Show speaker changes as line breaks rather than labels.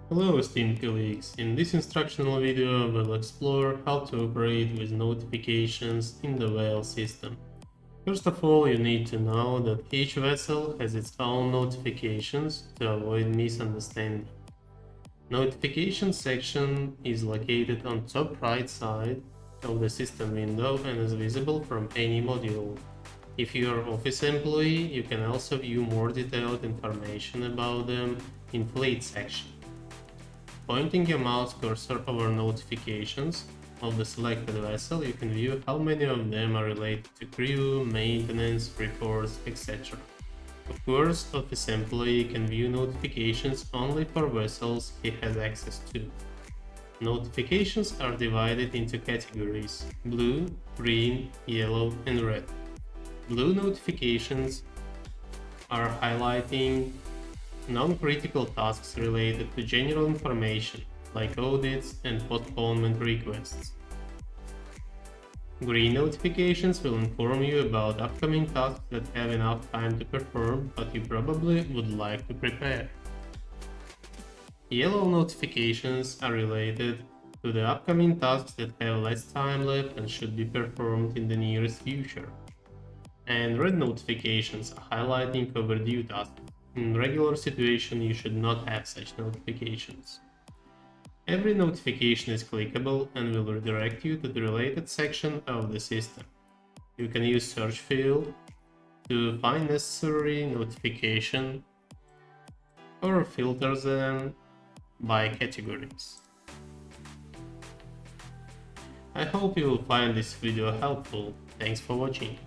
Hello esteemed colleagues, in this instructional video we'll explore how to operate with notifications in the WAYL system. First of all, you need to know that each vessel has its own notifications to avoid misunderstanding. Notification section is located on top right side of the system window and is visible from any module. If you are an office employee, you can also view more detailed information about them in Fleet section. Pointing your mouse cursor over notifications of the selected vessel, you can view how many of them are related to crew, maintenance, reports, etc. Of course, office employee can view notifications only for vessels he has access to. Notifications are divided into categories: blue, green, yellow, and red. Blue notifications are highlighting non-critical tasks related to general information, like audits and postponement requests. Green notifications will inform you about upcoming tasks that have enough time to perform, but you probably would like to prepare. Yellow notifications are related to the upcoming tasks that have less time left and should be performed in the nearest future. And red notifications are highlighting overdue tasks. In regular situation, you should not have such notifications. Every notification is clickable and will redirect you to the related section of the system. You can use search field to find necessary notification or filter them by categories. I hope you will find this video helpful. Thanks for watching.